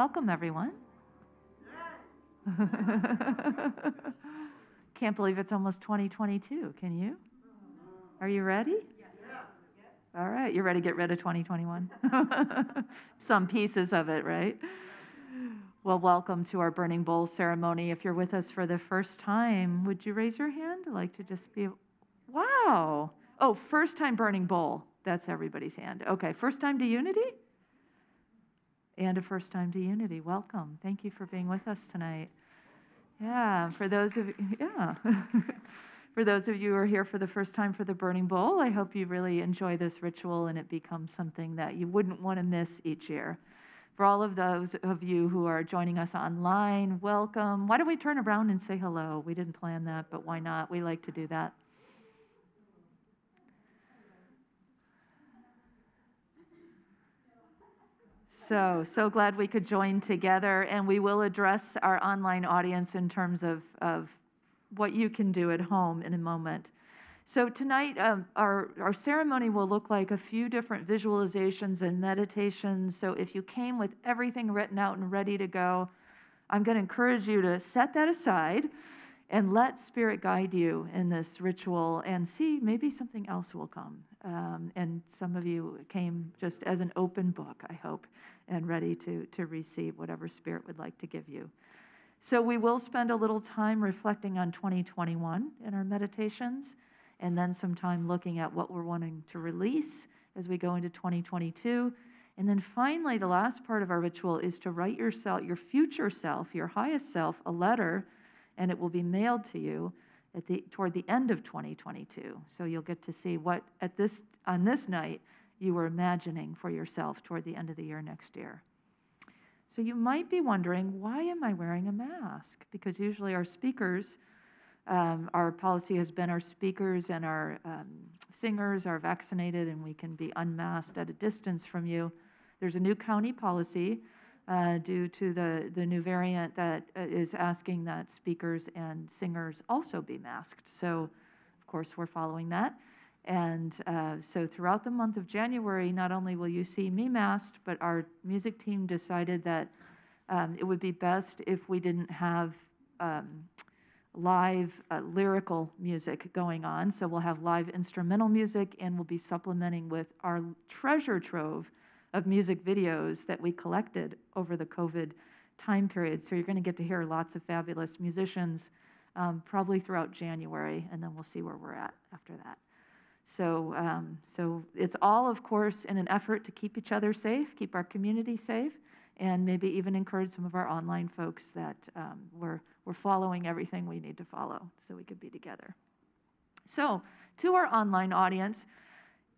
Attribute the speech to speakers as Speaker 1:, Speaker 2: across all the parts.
Speaker 1: Welcome, everyone. Can't believe it's almost 2022, can you? Are you ready? All right, you're ready to get rid of 2021? Some pieces of it, right? Well, welcome to our Burning Bowl ceremony. If you're with us for the first time, would you raise your hand? I'd like to just be, wow. Oh, first time Burning Bowl. That's everybody's hand. Okay, first time to Unity? And a first time to Unity. Welcome. Thank you for being with us tonight. Yeah, for those of for those of you who are here for the first time for the Burning Bowl, I hope you really enjoy this ritual and it becomes something that you wouldn't want to miss each year. For all of those of you who are joining us online, welcome. Why don't we turn around and say hello? We didn't plan that, but why not? We like to do that. So glad we could join together, and we will address our online audience in terms of what you can do at home in a moment. So tonight, our ceremony will look like a few different visualizations and meditations. So if you came with everything written out and ready to go, I'm going to encourage you to set that aside and let Spirit guide you in this ritual and see maybe something else will come. And some of you came just as an open book, I hope, and ready to receive whatever Spirit would like to give you. So we will spend a little time reflecting on 2021 in our meditations, and then some time looking at what we're wanting to release as we go into 2022. And then finally, the last part of our ritual is to write yourself, your future self, your highest self, a letter, and it will be mailed to you toward the end of 2022. So you'll get to see what on this night you were imagining for yourself toward the end of the year next year. So you might be wondering, why am I wearing a mask? Because usually our speakers, our policy has been our speakers and our singers are vaccinated and we can be unmasked at a distance from you. There's a new county policy due to the new variant that is asking that speakers and singers also be masked. So, of course, we're following that. And so throughout the month of January, not only will you see me masked, but our music team decided that it would be best if we didn't have live lyrical music going on. So we'll have live instrumental music, and we'll be supplementing with our treasure trove of music videos that we collected over the COVID time period. So you're going to get to hear lots of fabulous musicians probably throughout January, and then we'll see where we're at after that. So it's all, of course, in an effort to keep each other safe, keep our community safe, and maybe even encourage some of our online folks that we're following everything we need to follow so we could be together. So to our online audience,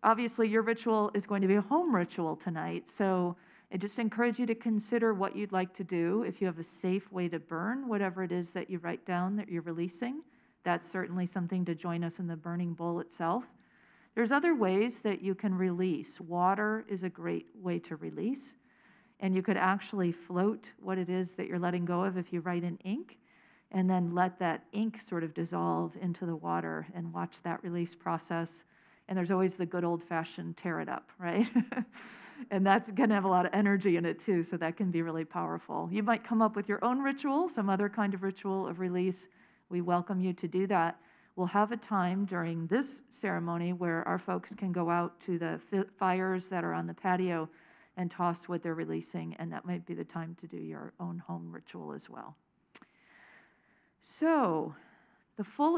Speaker 1: obviously your ritual is going to be a home ritual tonight. So I just encourage you to consider what you'd like to do. If you have a safe way to burn whatever it is that you write down that you're releasing, that's certainly something to join us in the burning bowl itself. There's other ways that you can release. Water is a great way to release. And you could actually float what it is that you're letting go of if you write in ink, and then let that ink sort of dissolve into the water and watch that release process. And there's always the good old-fashioned tear it up, right? And that's going to have a lot of energy in it too, so that can be really powerful. You might come up with your own ritual, some other kind of ritual of release. We welcome you to do that. We'll have a time during this ceremony where our folks can go out to the fires that are on the patio and toss what they're releasing, and that might be the time to do your own home ritual as well. So the full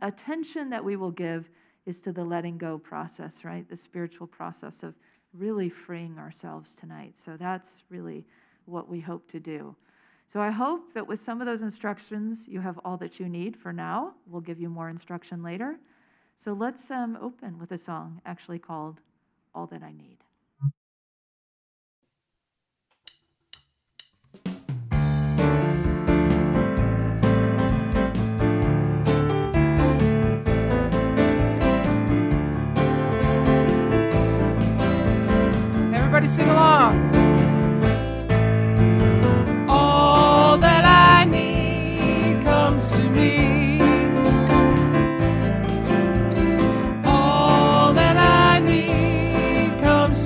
Speaker 1: attention that we will give is to the letting go process, right? The spiritual process of really freeing ourselves tonight. So that's really what we hope to do. So I hope that with some of those instructions, you have all that you need for now. We'll give you more instruction later. So let's open with a song actually called All That I Need.
Speaker 2: Everybody sing along. All that I need comes to me. All that I need comes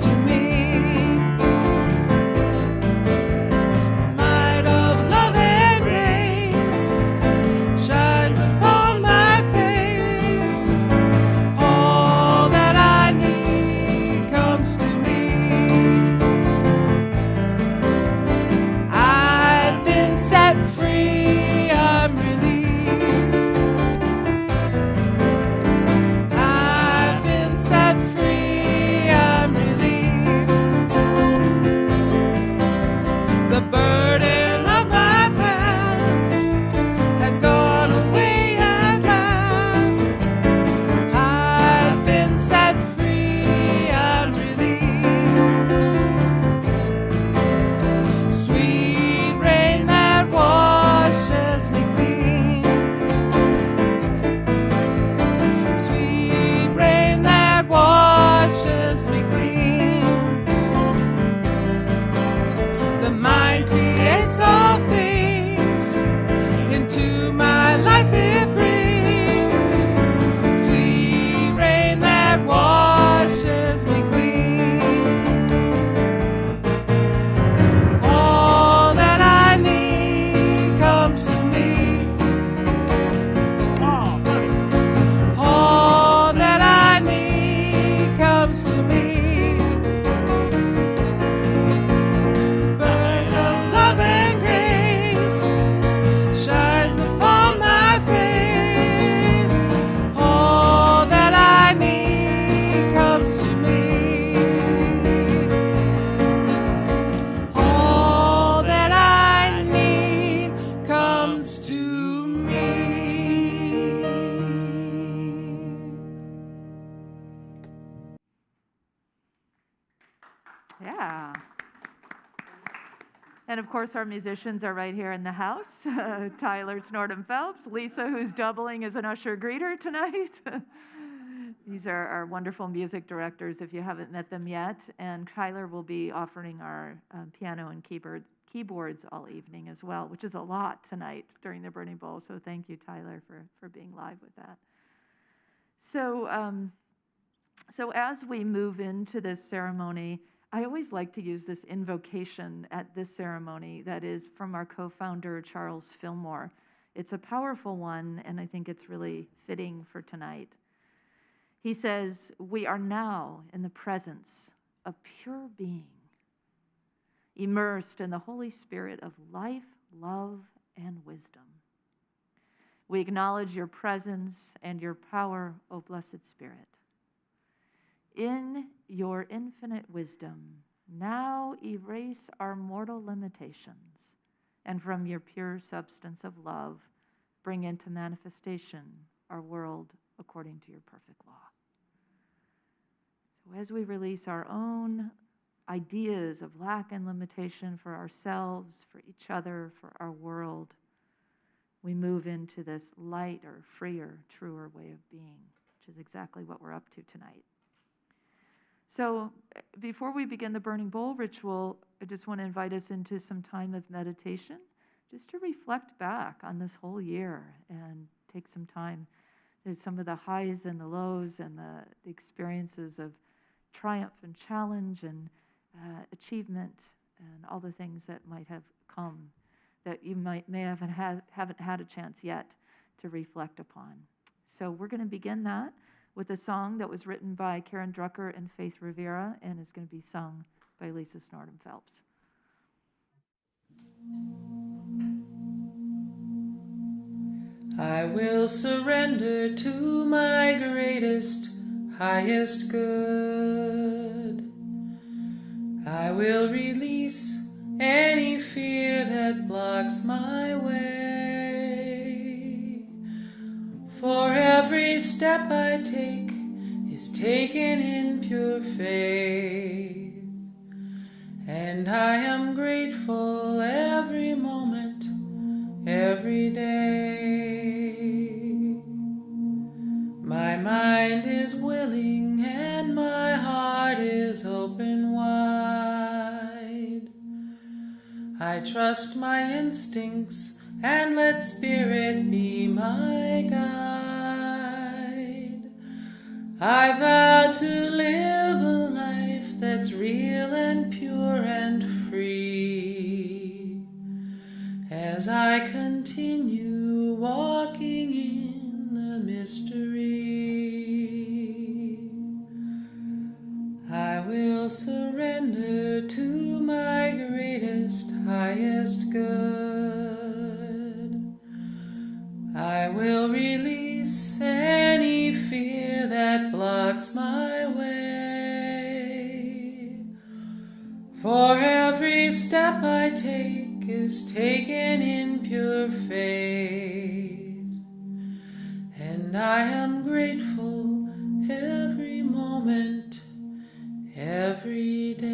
Speaker 1: And of course, our musicians are right here in the house. Tyler Snordham Phelps, Lisa, who's doubling as an usher greeter tonight. These are our wonderful music directors if you haven't met them yet. And Tyler will be offering our piano and keyboards all evening as well, which is a lot tonight during the Burning Bowl. So thank you, Tyler, for being live with that. So as we move into this ceremony, I always like to use this invocation at this ceremony that is from our co-founder, Charles Fillmore. It's a powerful one, and I think it's really fitting for tonight. He says, "We are now in the presence of pure being, immersed in the Holy Spirit of life, love, and wisdom. We acknowledge your presence and your power, O Blessed Spirit. In your infinite wisdom, now erase our mortal limitations, and from your pure substance of love, bring into manifestation our world according to your perfect law." So as we release our own ideas of lack and limitation for ourselves, for each other, for our world, we move into this lighter, freer, truer way of being, which is exactly what we're up to tonight. So before we begin the burning bowl ritual, I just want to invite us into some time of meditation, just to reflect back on this whole year and take some time. There's some of the highs and the lows and the experiences of triumph and challenge and achievement and all the things that might have come that you haven't had a chance yet to reflect upon. So we're going to begin that with a song that was written by Karen Drucker and Faith Rivera and is going to be sung by Lisa Snordham Phelps.
Speaker 2: I will surrender to my greatest, highest good. I will release any fear that blocks my way. For every step I take is taken in pure faith. And I am grateful every moment, every day. My mind is willing and my heart is open wide. I trust my instincts and let Spirit be my guide. I vow to live a life that's real and pure and free, as I continue walking in the mystery. I will surrender to my greatest, highest good. I will release any fear that blocks my way. For every step I take is taken in pure faith. And I am grateful every moment, every day.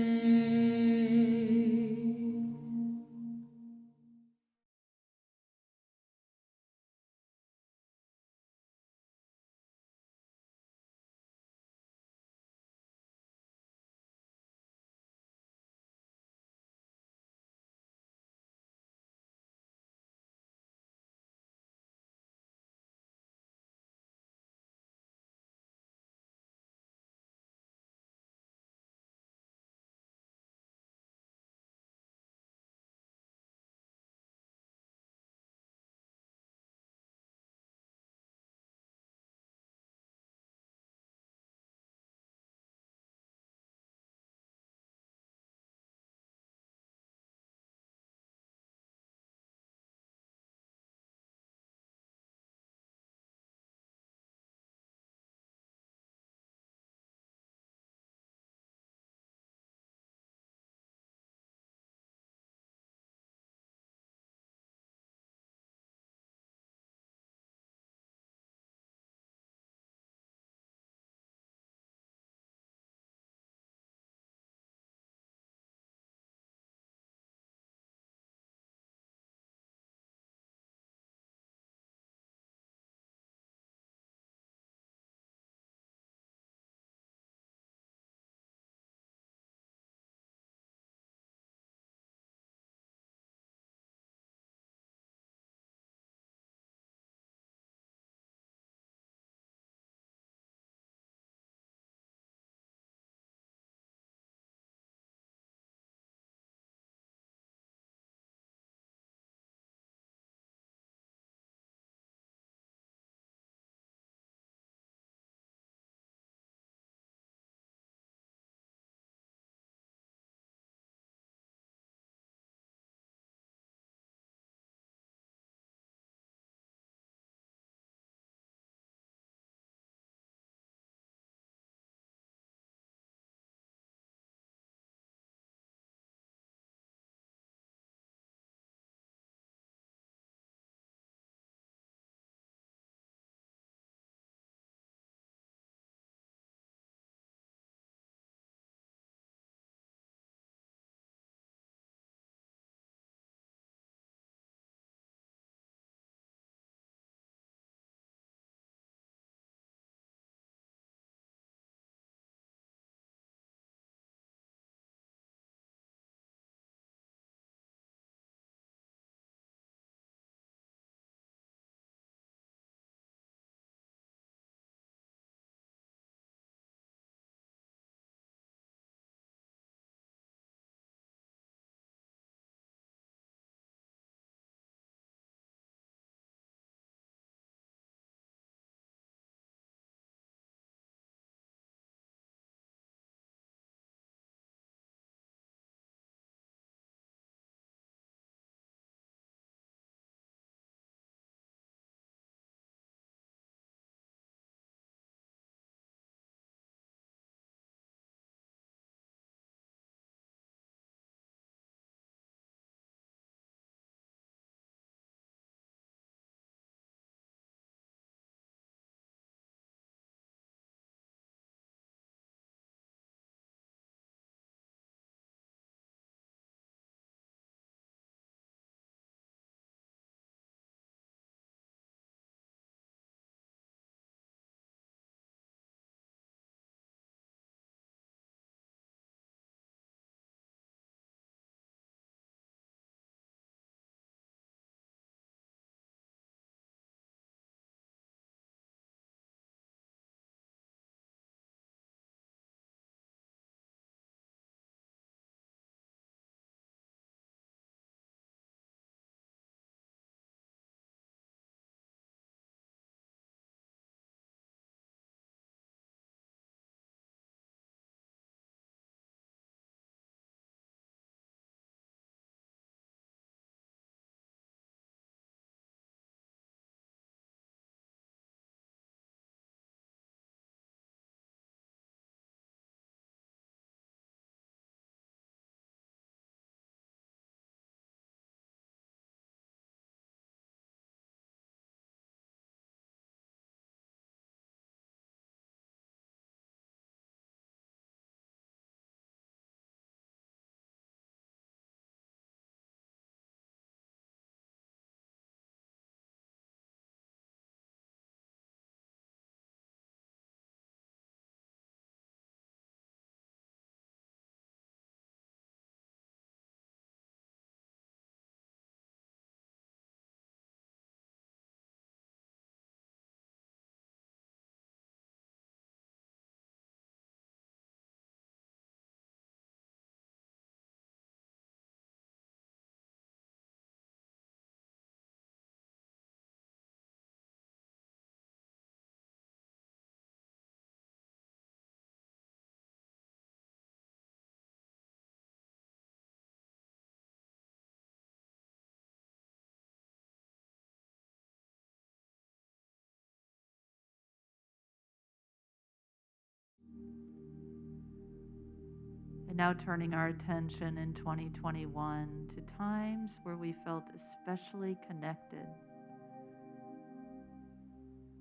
Speaker 1: Now turning our attention in 2021 to times where we felt especially connected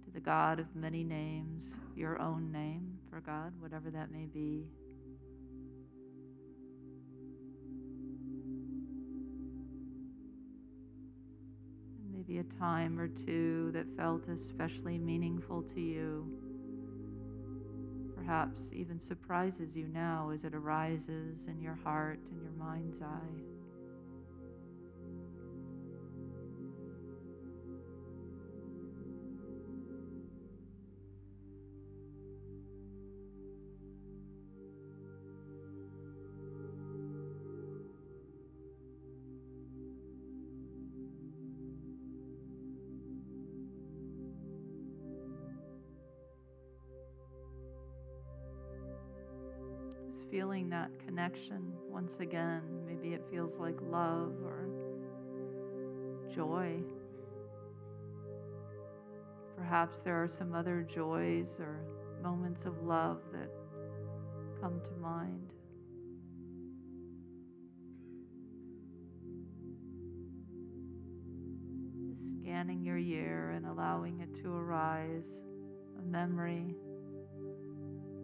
Speaker 1: to the God of many names, your own name for God, whatever that may be. And maybe a time or two that felt especially meaningful to you, perhaps even surprises you now as it arises in your heart and your mind's eye. Just feeling that connection once again. Maybe it feels like love or joy. Perhaps there are some other joys or moments of love that come to mind. Just scanning your year and allowing it to arise, a memory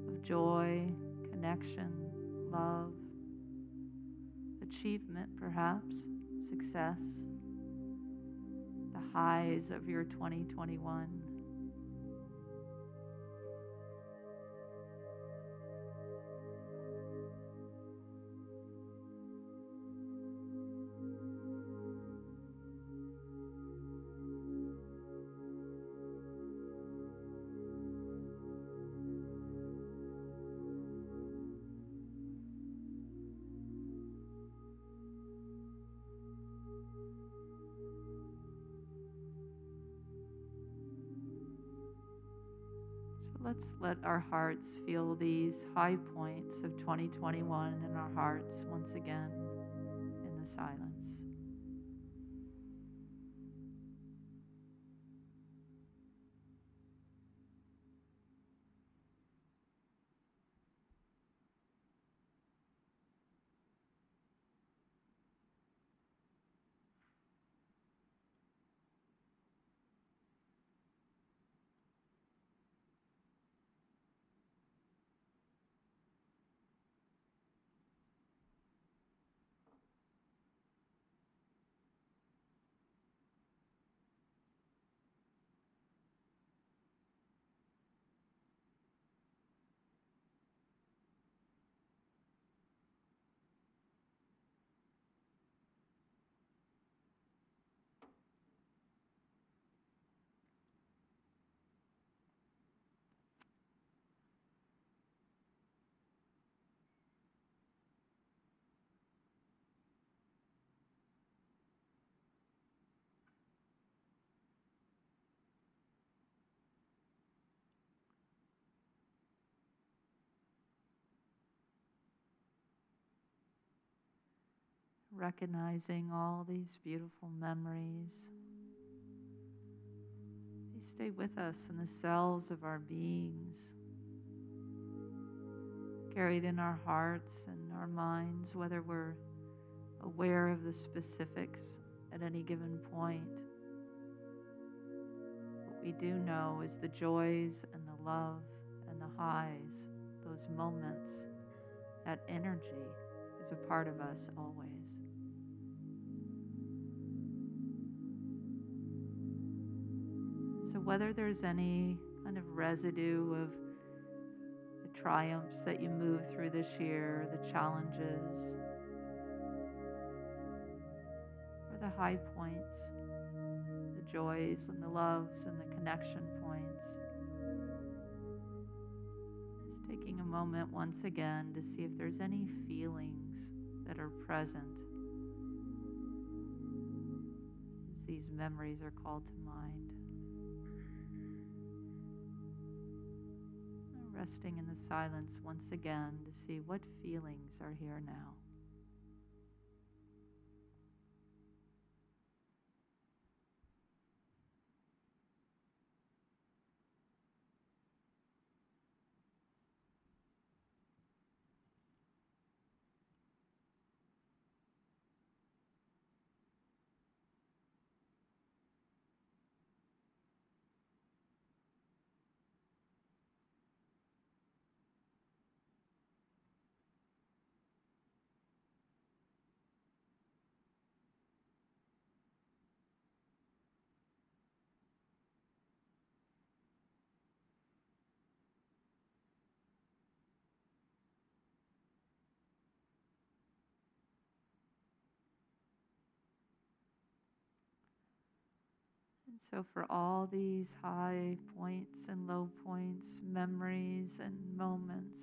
Speaker 1: of joy, connection, love, achievement perhaps, success, the highs of your 2021. Let's let our hearts feel these high points of 2021 in our hearts once again in the silence. Recognizing all these beautiful memories. They stay with us in the cells of our beings, carried in our hearts and our minds, whether we're aware of the specifics at any given point. What we do know is the joys and the love and the highs, those moments, that energy is a part of us always. So whether there's any kind of residue of the triumphs that you moved through this year, the challenges, or the high points, the joys and the loves and the connection points, just taking a moment once again to see if there's any feelings that are present as these memories are called to mind. Resting in the silence once again to see what feelings are here now. So, for all these high points and low points, memories and moments,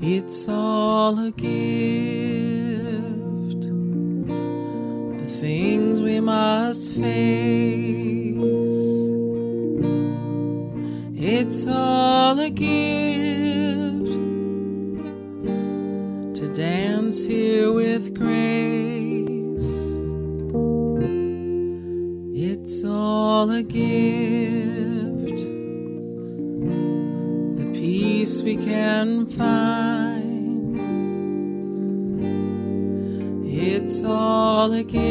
Speaker 2: It's all a gift, the things we must face. It's all a gift to dance here with grace. It's all a gift, the peace we can find. It's all a gift,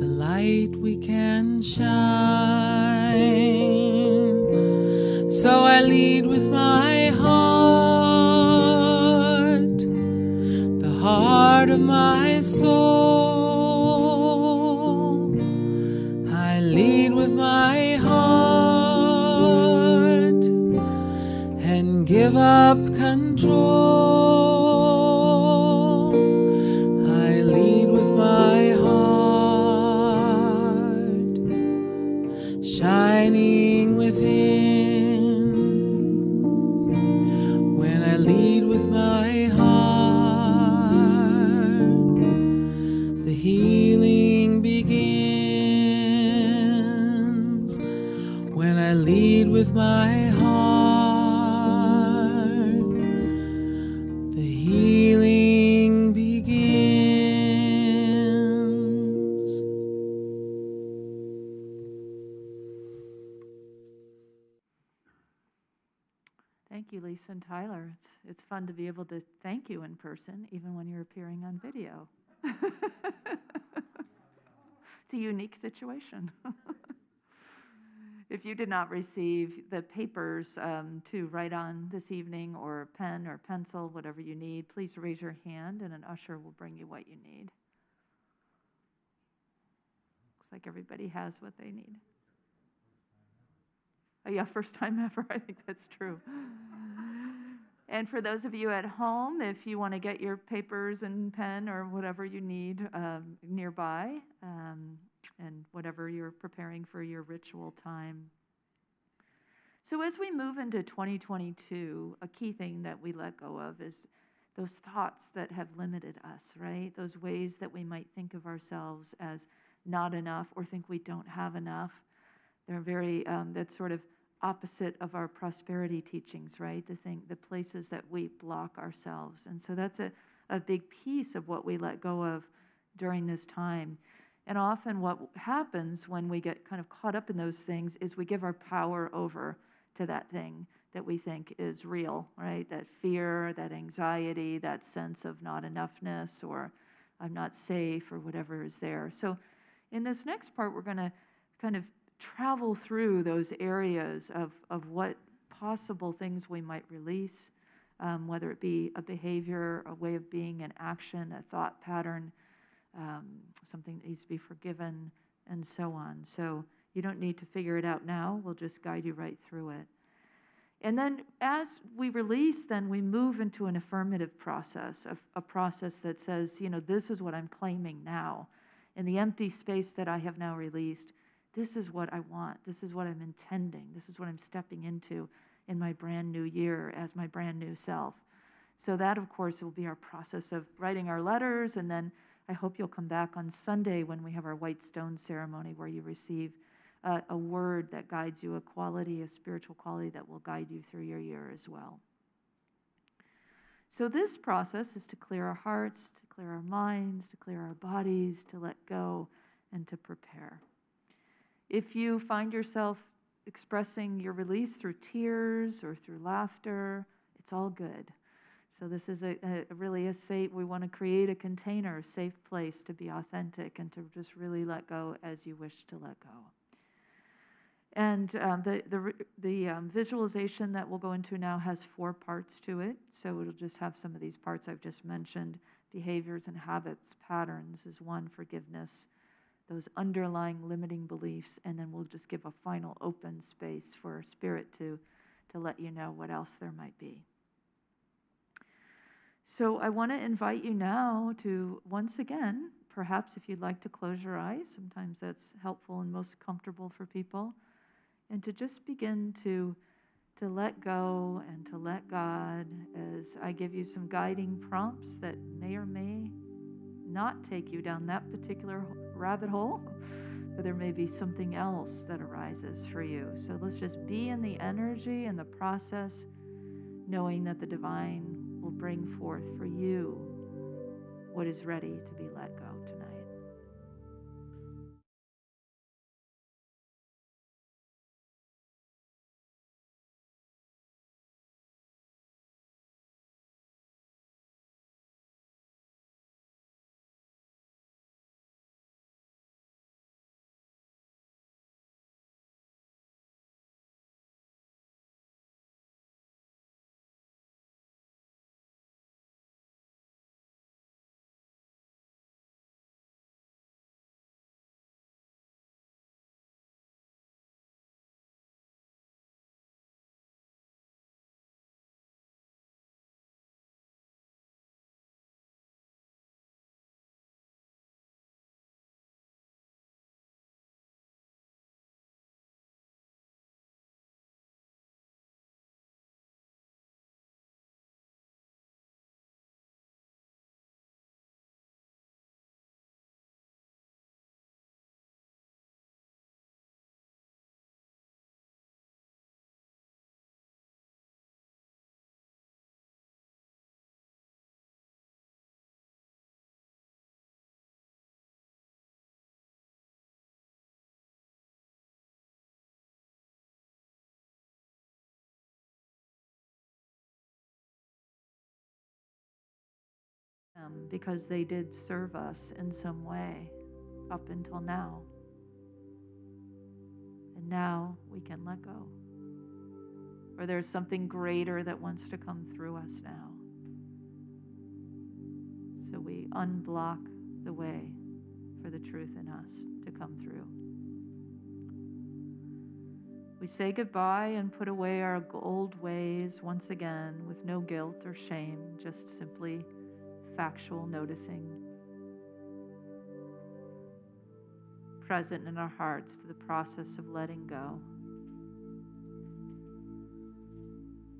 Speaker 2: the light we can shine. So I lead with my heart, the heart of my soul. I lead with my heart and give up control. I lead with my heart, shining within. When I lead with my heart, the healing begins. When I lead with my heart, the healing begins.
Speaker 1: thank you, Lisa and Tyler. It's fun to be able to thank you in person, even when you're appearing on video. It's a unique situation. If you did not receive the papers to write on this evening, or pen or pencil, whatever you need, please raise your hand and an usher will bring you what you need. Looks like everybody has what they need. Oh, yeah, first time ever. I think that's true. And for those of you at home, if you want to get your papers and pen or whatever you need nearby, and whatever you're preparing for your ritual time. So as we move into 2022, a key thing that we let go of is those thoughts that have limited us, right? Those ways that we might think of ourselves as not enough or think we don't have enough. They're very, that's sort of opposite of our prosperity teachings, right? The places that we block ourselves. And so that's a big piece of what we let go of during this time. And often what happens when we get kind of caught up in those things is we give our power over to that thing that we think is real, right? That fear, that anxiety, that sense of not enoughness or I'm not safe or whatever is there. So in this next part, we're going to kind of travel through those areas of what possible things we might release, whether it be a behavior, a way of being, an action, a thought pattern, something that needs to be forgiven, and so on. So you don't need to figure it out now. We'll just guide you right through it. And then as we release, then we move into an affirmative process, a process that says, this is what I'm claiming now. In the empty space that I have now released, this is what I want. This is what I'm intending. This is what I'm stepping into in my brand new year as my brand new self. So that, of course, will be our process of writing our letters. And then I hope you'll come back on Sunday when we have our white stone ceremony where you receive a word that guides you, a quality, a spiritual quality that will guide you through your year as well. So this process is to clear our hearts, to clear our minds, to clear our bodies, to let go, and to prepare. If you find yourself expressing your release through tears or through laughter, it's all good. So this is really a safe, we want to create a container, a safe place to be authentic and to just really let go as you wish to let go. And the visualization that we'll go into now has 4 parts to it. So it'll just have some of these parts I've just mentioned. Behaviors and habits, patterns is one, forgiveness, those underlying limiting beliefs, and then we'll just give a final open space for Spirit to let you know what else there might be. So I want to invite you now to, once again, perhaps if you'd like to close your eyes, sometimes that's helpful and most comfortable for people, and to just begin to let go and to let God as I give you some guiding prompts that may or may not take you down that particular rabbit hole, but there may be something else that arises for you. So let's just be in the energy and the process, knowing that the divine will bring forth for you what is ready to be let go tonight. Because they did serve us in some way up until now. And now we can let go. Or there's something greater that wants to come through us now. So we unblock the way for the truth in us to come through. We say goodbye and put away our old ways once again with no guilt or shame, just simply factual noticing, present in our hearts to the process of letting go.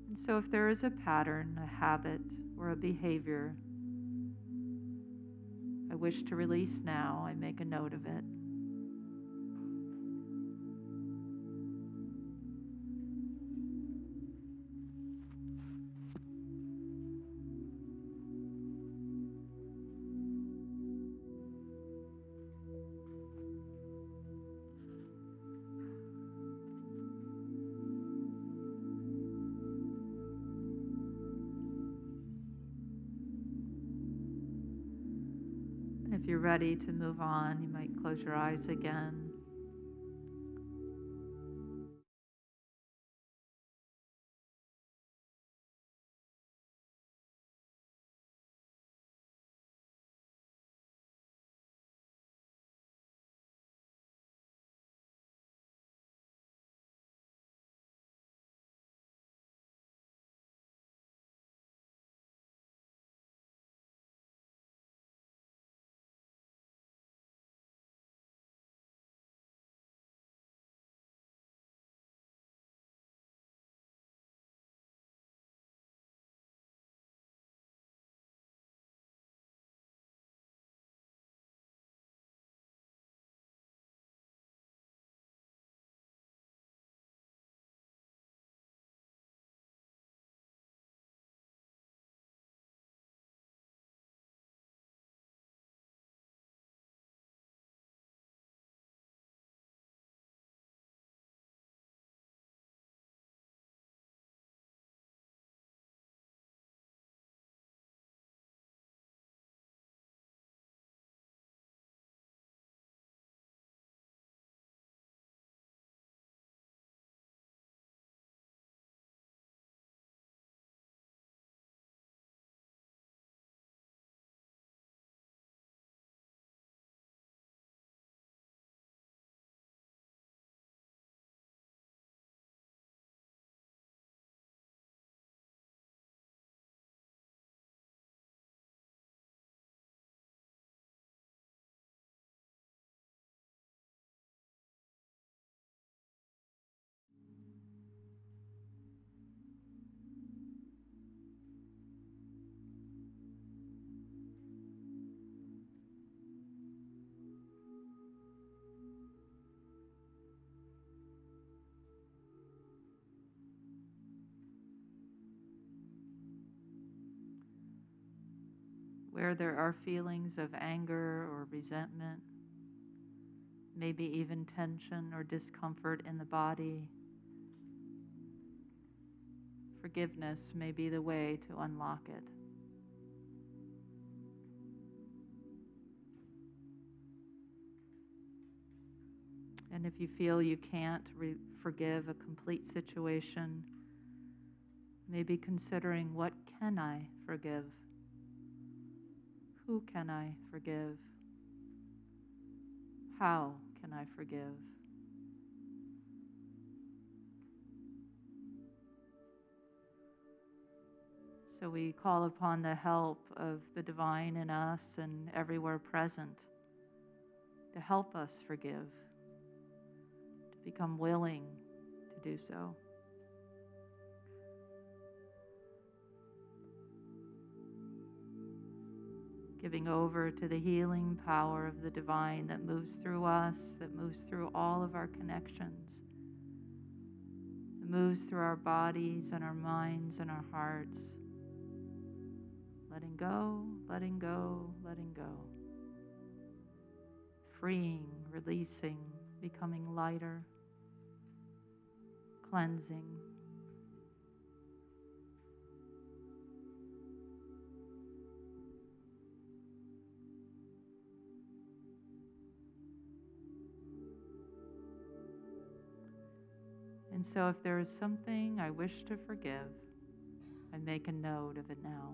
Speaker 1: And so if there is a pattern, a habit, or a behavior I wish to release now, I make a note of it. If you're ready to move on, you might close your eyes again. Where there are feelings of anger or resentment, maybe even tension or discomfort in the body, forgiveness may be the way to unlock it. And if you feel you can't forgive a complete situation, maybe considering, what can I forgive? Who can I forgive? How can I forgive? So we call upon the help of the divine in us and everywhere present to help us forgive, to become willing to do so. Giving over to the healing power of the divine that moves through us, that moves through all of our connections, that moves through our bodies and our minds and our hearts. Letting go, letting go, letting go. Freeing, releasing, becoming lighter, cleansing. And so if there is something I wish to forgive, I make a note of it now.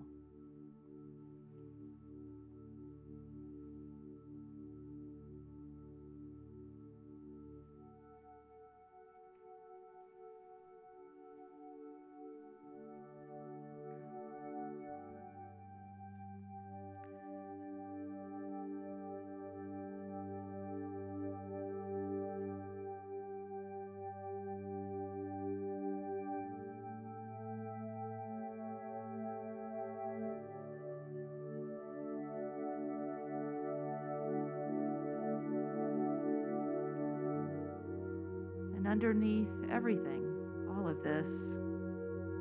Speaker 1: And underneath everything, all of this,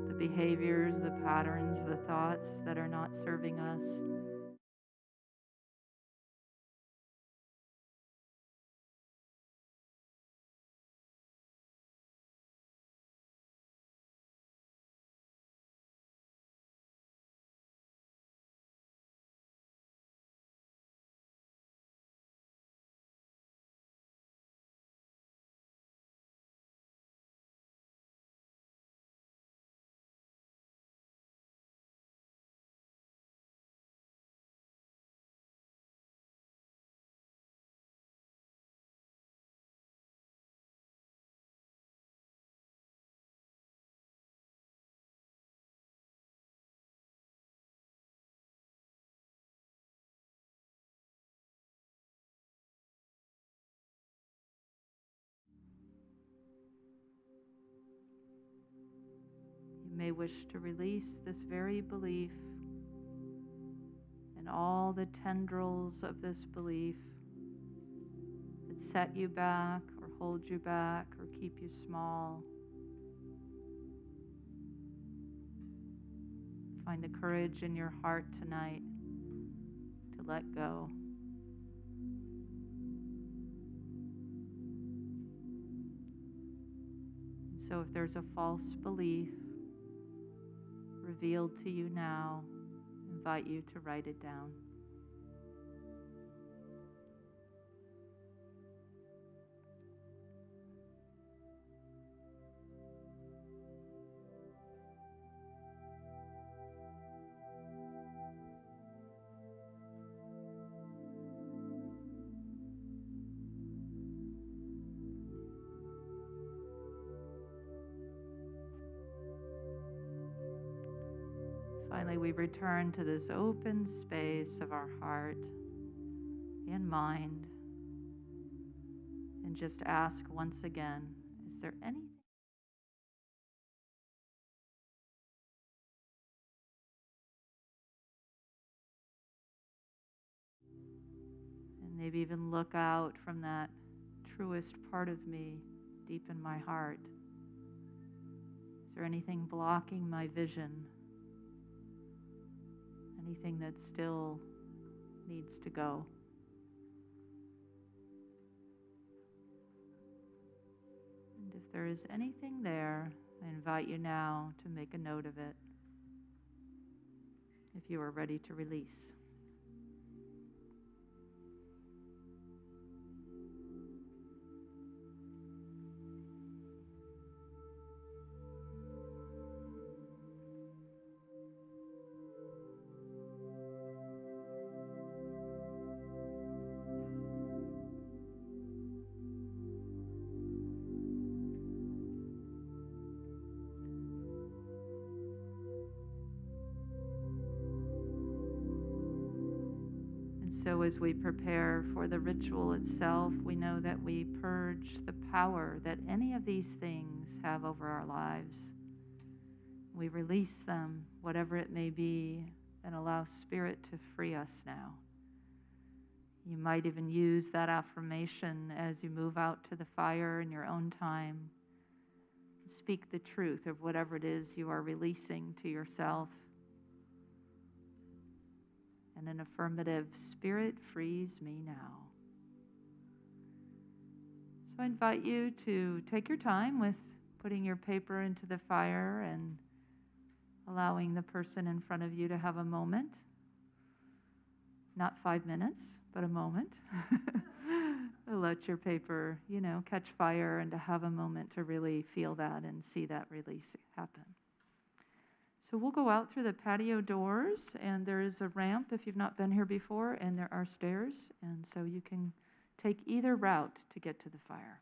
Speaker 1: the behaviors, the patterns, the thoughts that are not serving us, wish to release this very belief and all the tendrils of this belief that set you back or hold you back or keep you small. Find the courage in your heart tonight to let go. And so if there's a false belief revealed to you now, I invite you to write it down. Finally, we return to this open space of our heart and mind and just ask once again, is there anything? And maybe even look out from that truest part of me deep in my heart. Is there anything blocking my vision? Anything that still needs to go? And if there is anything there, I invite you now to make a note of it if you are ready to release. So as we prepare for the ritual itself, we know that we purge the power that any of these things have over our lives. We release them, whatever it may be, and allow Spirit to free us now. You might even use that affirmation as you move out to the fire in your own time. Speak the truth of whatever it is you are releasing to yourself. And an affirmative, Spirit frees me now. So I invite you to take your time with putting your paper into the fire and allowing the person in front of you to have a moment. Not 5 minutes, but a moment. Let your paper, catch fire and to have a moment to really feel that and see that release happen. So we'll go out through the patio doors, and there is a ramp if you've not been here before, and there are stairs, and so you can take either route to get to the fire.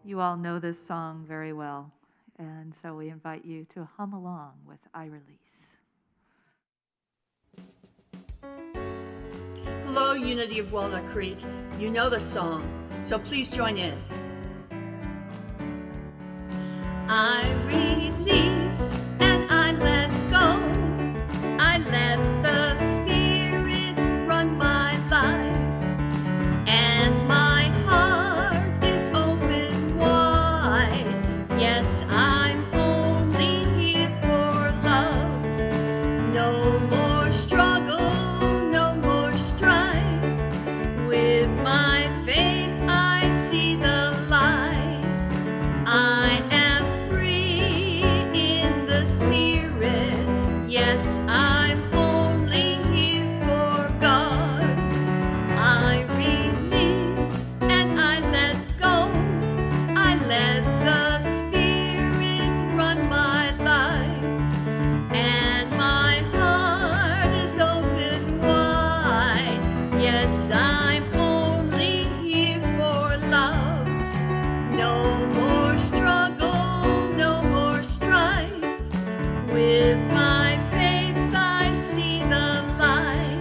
Speaker 1: You all know this song very well, and so we invite you to hum along with I Release.
Speaker 3: Hello, Unity of Walnut Creek. You know the song, so please join in. I release and I let go. I let the Spirit run my life, and my heart is open wide. Yes, I'm only here for love. No more struggle, no more strife. With my faith I see the light. I am free in the Spirit. Yes, I'm only here for God. I release and I let go. I let the Spirit run my life, and my heart is open wide. Yes, I'm only here for love. No more struggle, no more strife. With my faith I see the light.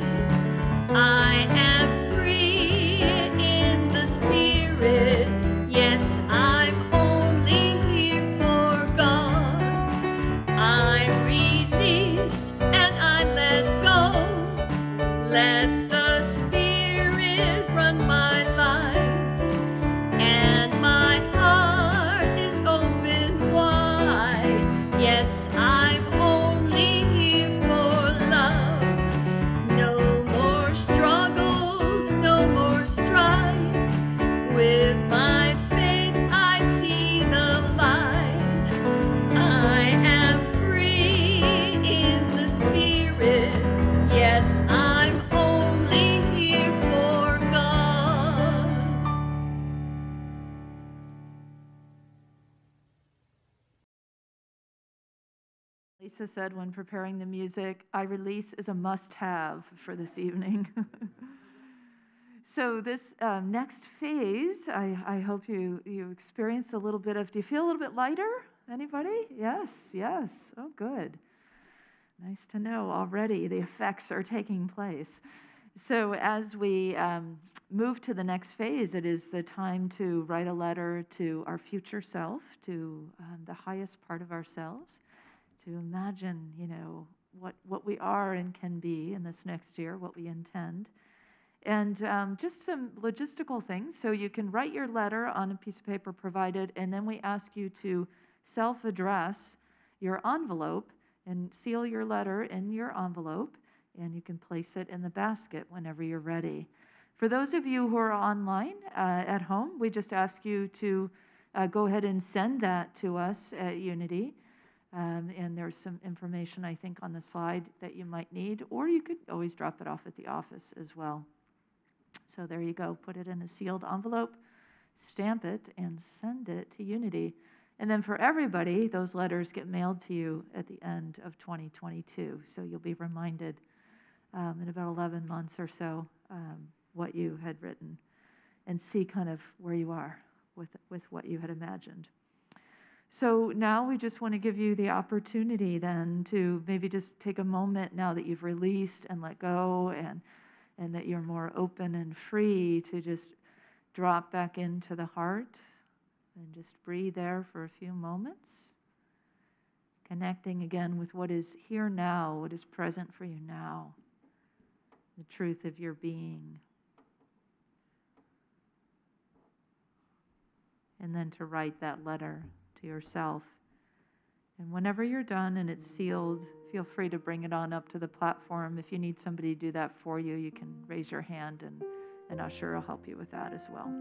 Speaker 3: I am free in the Spirit. Yes, I'm only here for God. I release and I let go. Let the Spirit run my life, and my heart is open wide. Yes, I'm only here for love. No more struggles, no more strife. With my faith I see the light. I am free in the Spirit. Yes, I'm only here for God.
Speaker 1: Lisa said when preparing the music, I Release is a must-have for this evening. So this next phase, I hope you experience a little bit of, do you feel a little bit lighter? Anybody? Yes, yes. Oh, good. Nice to know already the effects are taking place. So as we move to the next phase, it is the time to write a letter to our future self, to the highest part of ourselves, to imagine, what we are and can be in this next year, what we intend. And just some logistical things. So you can write your letter on a piece of paper provided, and then we ask you to self-address your envelope and seal your letter in your envelope, and you can place it in the basket whenever you're ready. For those of you who are online at home, we just ask you to go ahead and send that to us at Unity. And there's some information, I think, on the slide that you might need, or you could always drop it off at the office as well. So there you go. Put it in a sealed envelope, stamp it, and send it to Unity. And then for everybody, those letters get mailed to you at the end of 2022. So you'll be reminded in about 11 months or so what you had written, and see kind of where you are with what you had imagined. So now we just want to give you the opportunity then to maybe just take a moment now that you've released and let go, and that you're more open and free, to just drop back into the heart and just breathe there for a few moments, connecting again with what is here now, what is present for you now, the truth of your being. And then to write that letter to yourself. And whenever you're done and it's sealed, feel free to bring it on up to the platform. If you need somebody to do that for you, you can raise your hand, and an usher will help you with that as well.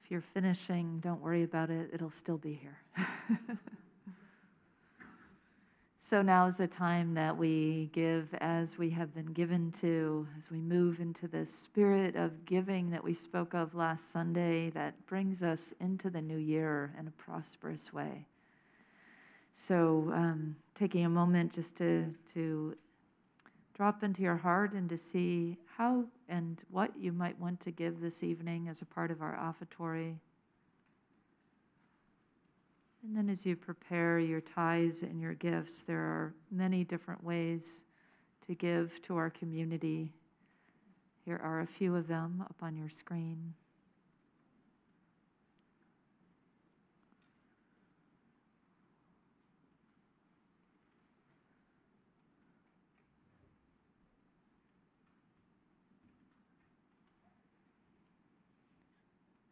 Speaker 1: If you're finishing, don't worry about it. It'll still be here. So now is the time that we give as we have been given to, as we move into this spirit of giving that we spoke of last Sunday that brings us into the new year in a prosperous way. So taking a moment just to drop into your heart and to see how and what you might want to give this evening as a part of our offertory. And then as you prepare your tithes and your gifts, there are many different ways to give to our community. Here are a few of them up on your screen.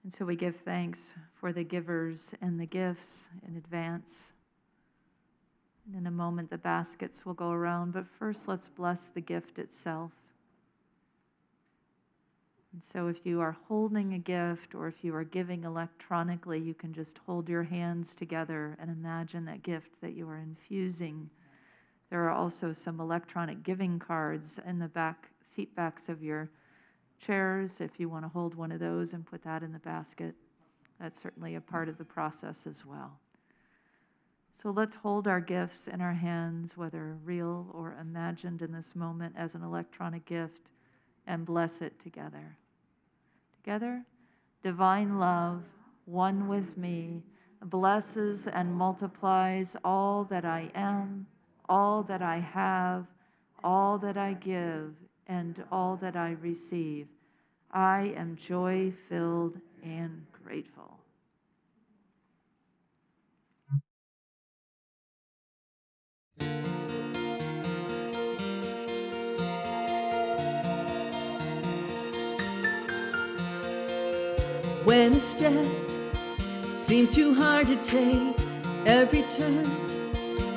Speaker 1: And so we give thanks for the givers and the gifts in advance. And in a moment, the baskets will go around, but first let's bless the gift itself. And so if you are holding a gift or if you are giving electronically, you can just hold your hands together and imagine that gift that you are infusing. There are also some electronic giving cards in the back seat backs of your chairs if you want to hold one of those and put that in the basket. That's certainly a part of the process as well. So let's hold our gifts in our hands, whether real or imagined in this moment as an electronic gift, and bless it together. Together, divine love, one with me, blesses and multiplies all that I am, all that I have, all that I give, and all that I receive. I am joy-filled and grateful.
Speaker 4: When a step seems too hard to take, every turn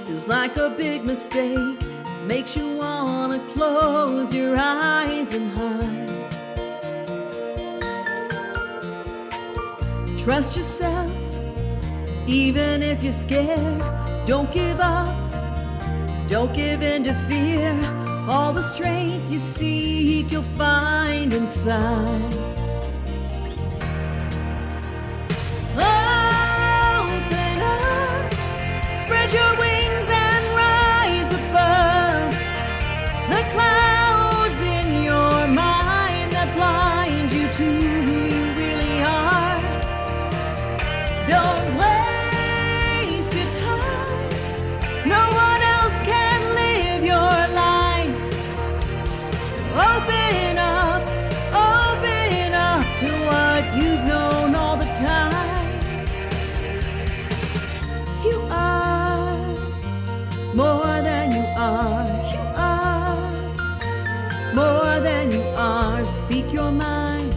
Speaker 4: feels like a big mistake. Makes you wanna close your eyes and hide. Trust yourself, even if you're scared. Don't give up, don't give in to fear. All the strength you seek, you'll find inside. Open up, spread your wings and rise above the clouds in your mind that blind you to who you really are. Don't waste your time, no one else can live your life. Open up to what you've known all the time. You are more than you are. You are more than you are. Speak your mind,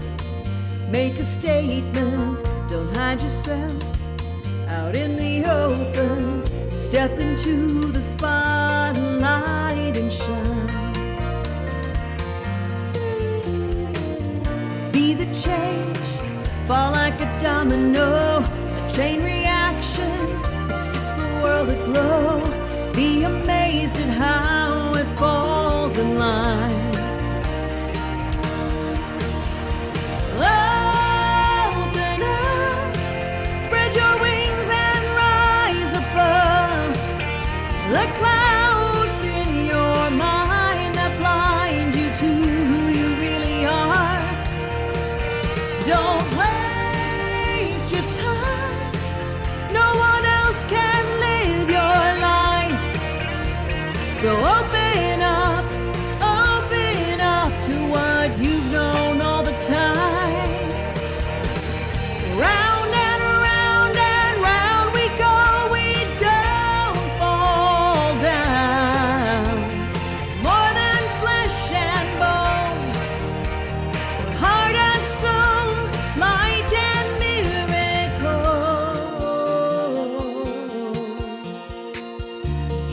Speaker 4: make a statement. Don't hide yourself out in the open. Step into the spotlight and shine. Be the change, fall like a domino, a chain reaction that sets the world aglow. Be amazed at how it falls in line. Open up, spread your wings and rise above the clouds in your mind that blind you to who you really are. Don't waste your time, no one else can live your life. So open up to what you've known all the time. Round and round we go, we don't fall down. More than flesh and bone, heart and soul, light and miracles.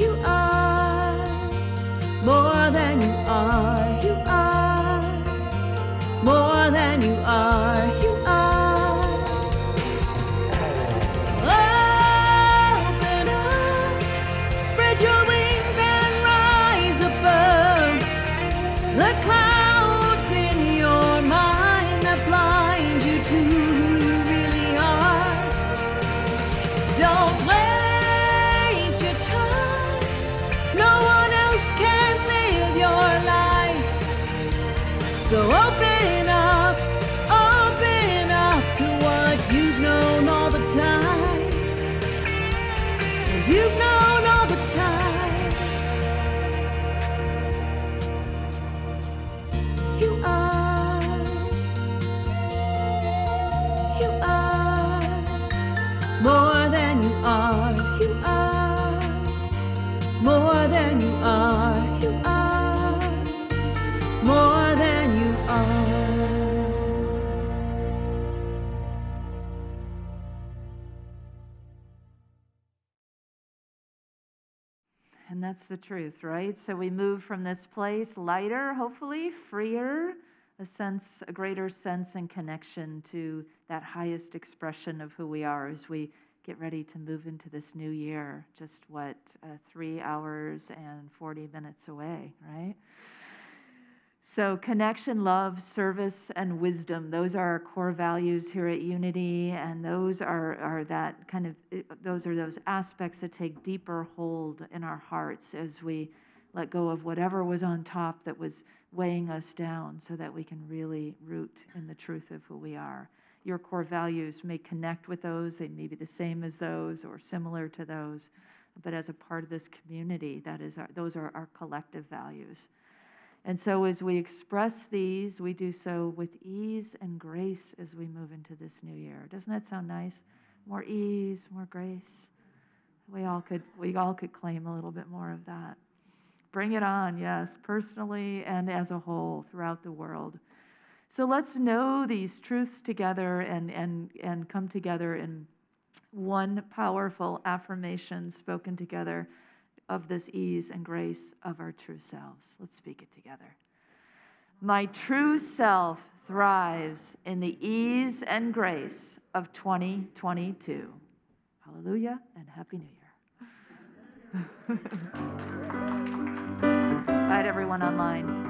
Speaker 4: You are more than you are. You are more than you are. You are the clouds in your mind that blind you to who you really are. Don't waste your time. No one else can live your life. So open up to what you've known all the time. You've known all the time. You are more than you are. You are more than you are. You are more than you are.
Speaker 1: And that's the truth, right? So we move from this place lighter, hopefully, freer, a greater sense and connection to that highest expression of who we are as we get ready to move into this new year. Just 3 hours and 40 minutes away, right? So connection, love, service, and wisdom, those are our core values here at Unity, and those are that kind of, those are those aspects that take deeper hold in our hearts as we let go of whatever was on top that was weighing us down so that we can really root in the truth of who we are. Your core values may connect with those, they may be the same as those or similar to those, but as a part of this community, those are our collective values. And so as we express these, we do so with ease and grace as we move into this new year. Doesn't that sound nice? More ease, more grace. We all could claim a little bit more of that. Bring it on, yes, personally and as a whole throughout the world. So let's know these truths together and come together in one powerful affirmation spoken together of this ease and grace of our true selves. Let's speak it together. My true self thrives in the ease and grace of 2022. Hallelujah and Happy New Year. Bye to everyone online.